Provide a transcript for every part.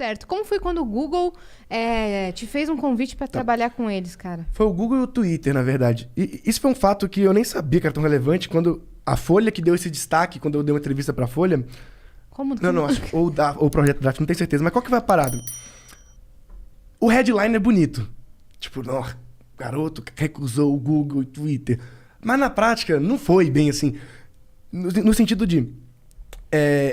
Certo. Como foi quando o Google te fez um convite para trabalhar com eles, cara? Foi o Google e o Twitter, na verdade. E isso foi um fato que eu nem sabia que era tão relevante. Quando a Folha que deu esse destaque, quando eu dei uma entrevista pra Folha... Como? Não, acho ou o Projeto Draft, não tenho certeza. Mas qual que vai a parada? O headline é bonito. Tipo, não, garoto recusou o Google e o Twitter. Mas na prática, não foi bem assim. No sentido de...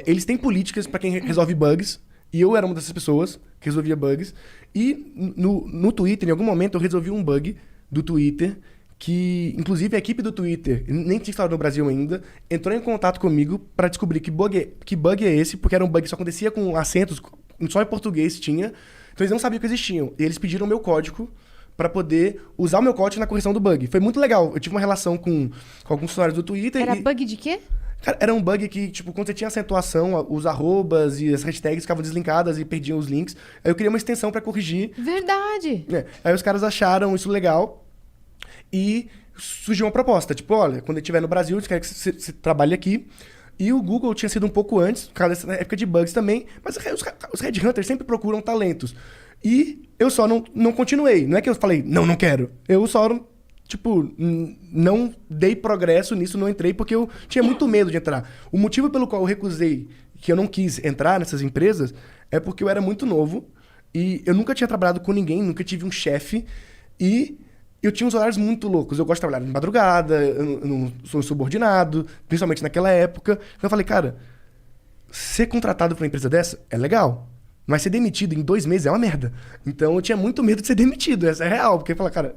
eles têm políticas pra quem resolve bugs. E eu era uma dessas pessoas que resolvia bugs. E no Twitter, em algum momento, eu resolvi um bug do Twitter que, inclusive, a equipe do Twitter, nem tinha instalado no Brasil ainda, entrou em contato comigo para descobrir que bug é esse, porque era um bug que só acontecia com acentos, só em português tinha. Então eles não sabiam que existiam. E eles pediram o meu código para poder usar o meu código na correção do bug. Foi muito legal. Eu tive uma relação com alguns funcionários do Twitter. Era bug de quê? Cara, era um bug que, tipo, quando você tinha acentuação, os arrobas e as hashtags ficavam deslinkadas e perdiam os links. Aí eu queria uma extensão pra corrigir. Verdade! Aí os caras acharam isso legal e surgiu uma proposta. Tipo, olha, quando eu estiver no Brasil, eles querem que você trabalhe aqui. E o Google tinha sido um pouco antes, por causa dessa época de bugs também. Mas os headhunters sempre procuram talentos. E eu só não continuei. Não é que eu falei, não quero. Eu só... Tipo, não dei progresso nisso, não entrei, porque eu tinha muito medo de entrar. O motivo pelo qual eu recusei, que eu não quis entrar nessas empresas, é porque eu era muito novo e eu nunca tinha trabalhado com ninguém, nunca tive um chefe e eu tinha uns horários muito loucos. Eu gosto de trabalhar de madrugada, eu não sou subordinado, principalmente naquela época. Então eu falei, cara, ser contratado pra uma empresa dessa é legal, mas ser demitido em 2 meses é uma merda. Então eu tinha muito medo de ser demitido, essa é real, porque eu falei, cara...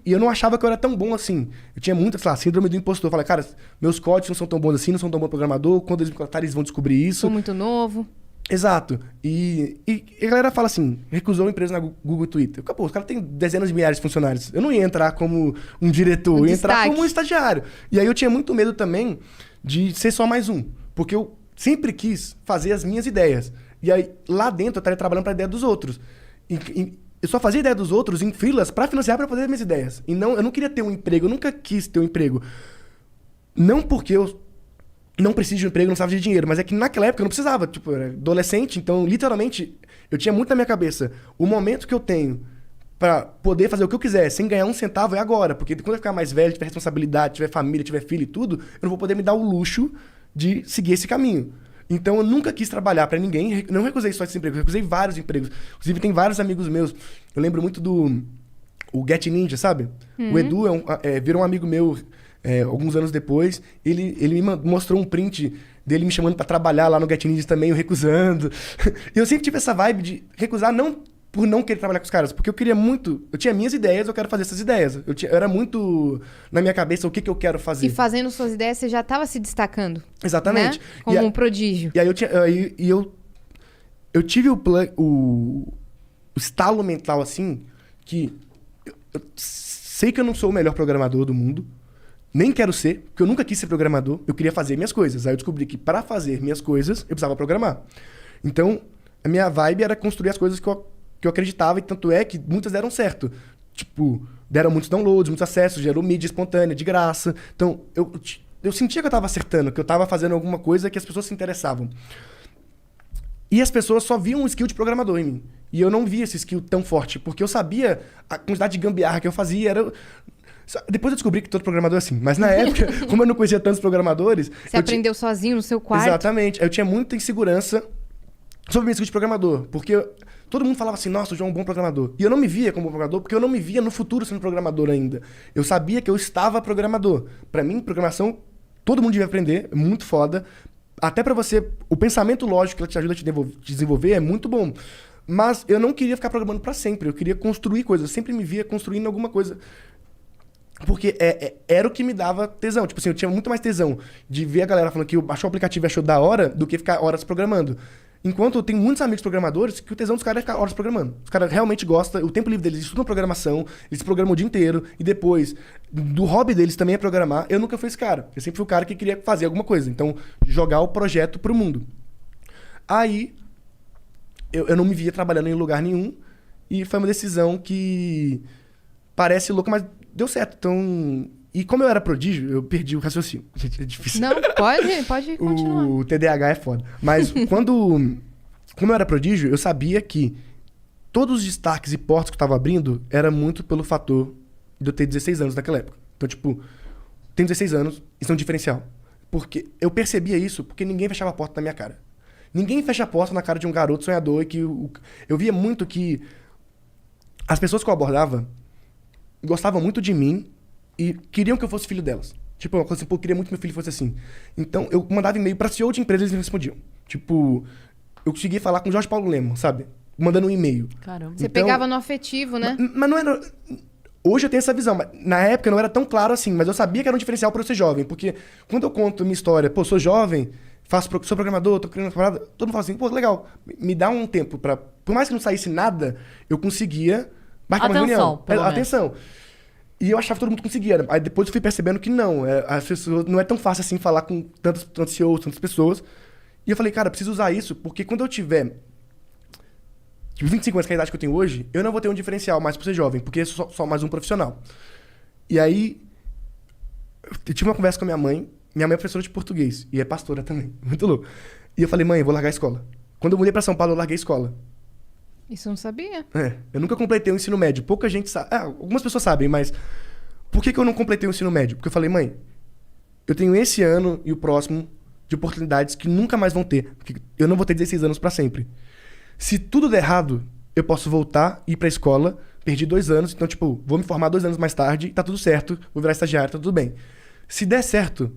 E eu não achava que eu era tão bom assim. Eu tinha muita, sei lá, síndrome do impostor. Eu falei, cara, meus códigos não são tão bons assim, não são tão bom programador. Quando eles me contratarem, eles vão descobrir isso. Sou muito novo. Exato. E a galera fala assim, recusou a empresa na Google e Twitter. Acabou, os caras têm dezenas de milhares de funcionários. Eu não ia entrar como um diretor, eu ia entrar como um estagiário. E aí eu tinha muito medo também de ser só mais um. Porque eu sempre quis fazer as minhas ideias. E aí, lá dentro, eu estaria trabalhando para a ideia dos outros. Eu só fazia ideia dos outros em freelas para financiar para fazer as minhas ideias. E eu não queria ter um emprego, eu nunca quis ter um emprego. Não porque eu não preciso de um emprego, não precisava de dinheiro, mas é que naquela época eu não precisava. Tipo, eu era adolescente, então literalmente eu tinha muito na minha cabeça. O momento que eu tenho para poder fazer o que eu quiser sem ganhar um centavo é agora. Porque quando eu ficar mais velho, tiver responsabilidade, tiver família, tiver filho e tudo, eu não vou poder me dar o luxo de seguir esse caminho. Então eu nunca quis trabalhar pra ninguém, não recusei só esse emprego, eu recusei vários empregos. Inclusive tem vários amigos meus, eu lembro muito o Get Ninja, sabe? O Edu virou um amigo meu alguns anos depois, ele me mostrou um print dele me chamando pra trabalhar lá no Get Ninja também, eu recusando. E eu sempre tive essa vibe de recusar, não por não querer trabalhar com os caras, porque eu queria muito... Eu tinha minhas ideias, eu quero fazer essas ideias. Eu era muito na minha cabeça o que eu quero fazer. E fazendo suas ideias, você já estava se destacando. Exatamente. Né? Como um prodígio. E aí eu tive o estalo mental, assim, que eu sei que eu não sou o melhor programador do mundo, nem quero ser, porque eu nunca quis ser programador, eu queria fazer minhas coisas. Aí eu descobri que para fazer minhas coisas, eu precisava programar. Então, a minha vibe era construir as coisas que eu acreditava, e tanto é que muitas deram certo. Tipo, deram muitos downloads, muitos acessos, gerou mídia espontânea, de graça. Então, eu sentia que eu estava acertando, que eu estava fazendo alguma coisa que as pessoas se interessavam. E as pessoas só viam um skill de programador em mim. E eu não via esse skill tão forte, porque eu sabia a quantidade de gambiarra que eu fazia. Depois eu descobri que todo programador é assim. Mas na época, como eu não conhecia tantos programadores... Você aprendeu sozinho no seu quarto? Exatamente. Eu tinha muita insegurança sobre meu skill de programador, porque todo mundo falava assim, nossa, o João é um bom programador. E eu não me via como programador, porque eu não me via no futuro sendo programador ainda. Eu sabia que eu estava programador. Pra mim, programação, todo mundo devia aprender, é muito foda. Até pra você, o pensamento lógico que ela te ajuda a te desenvolver é muito bom. Mas eu não queria ficar programando pra sempre, eu queria construir coisas. Eu sempre me via construindo alguma coisa. Porque era o que me dava tesão. Tipo assim, eu tinha muito mais tesão de ver a galera falando que baixou o aplicativo e achou da hora do que ficar horas programando. Enquanto eu tenho muitos amigos programadores que o tesão dos caras é ficar horas programando. Os caras realmente gostam, o tempo livre deles, eles estudam programação, eles programam o dia inteiro, e depois, do hobby deles também é programar. Eu nunca fui esse cara. Eu sempre fui o cara que queria fazer alguma coisa. Então, jogar o projeto pro mundo. Aí, eu não me via trabalhando em lugar nenhum, e foi uma decisão que parece louca, mas deu certo. Então... E como eu era prodígio, eu perdi o raciocínio. Gente, é difícil. Não, pode continuar. O TDAH é foda. Mas quando como eu era prodígio, eu sabia que todos os destaques e portas que eu tava abrindo era muito pelo fator de eu ter 16 anos naquela época. Então, tipo, tenho 16 anos, isso é um diferencial. Porque eu percebia isso porque ninguém fechava a porta na minha cara. Ninguém fecha a porta na cara de um garoto sonhador que eu via muito que as pessoas que eu abordava gostavam muito de mim e queriam que eu fosse filho delas. Tipo, uma coisa assim, pô, eu queria muito que meu filho fosse assim. Então, eu mandava e-mail pra CEO de empresas e eles me respondiam. Tipo, eu consegui falar com o Jorge Paulo Lema, sabe? Mandando um e-mail. Caramba. Você pegava no afetivo, né? Mas não era... Hoje eu tenho essa visão, mas na época não era tão claro assim, mas eu sabia que era um diferencial pra eu ser jovem, porque quando eu conto minha história, pô, sou jovem, sou programador, tô criando uma parada, todo mundo fala assim, pô, legal, me dá um tempo pra... Por mais que não saísse nada, eu conseguia marcar uma reunião. Atenção. E eu achava que todo mundo conseguia. Aí depois eu fui percebendo que não. As pessoas, não é tão fácil assim falar com tantos CEOs, tantas pessoas. E eu falei, cara, eu preciso usar isso, porque quando eu tiver 25 anos, que é a idade que eu tenho hoje, eu não vou ter um diferencial mais por ser jovem, porque eu sou só mais um profissional. E aí, eu tive uma conversa com a minha mãe. Minha mãe é professora de português e é pastora também. Muito louco. E eu falei, mãe, eu vou largar a escola. Quando eu mudei pra São Paulo, eu larguei a escola. Isso eu não sabia. Eu nunca completei o ensino médio. Pouca gente sabe. Algumas pessoas sabem, mas por que eu não completei o ensino médio? Porque eu falei, mãe, eu tenho esse ano e o próximo de oportunidades que nunca mais vão ter. Porque eu não vou ter 16 anos pra sempre. Se tudo der errado, eu posso voltar, ir pra escola, perdi 2 anos, então, tipo, vou me formar 2 anos mais tarde, tá tudo certo, vou virar estagiário, tá tudo bem. Se der certo,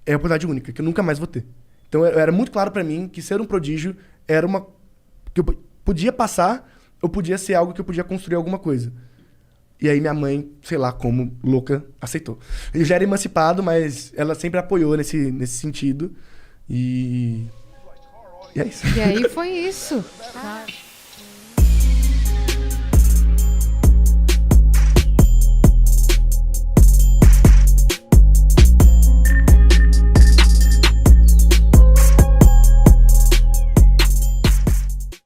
é a oportunidade única, que eu nunca mais vou ter. Então, era muito claro pra mim que ser um prodígio era uma... que eu podia passar, ou podia ser algo que eu podia construir alguma coisa. E aí minha mãe, sei lá como, louca, aceitou. Eu já era emancipado, mas ela sempre apoiou nesse sentido. E é isso. E aí foi isso.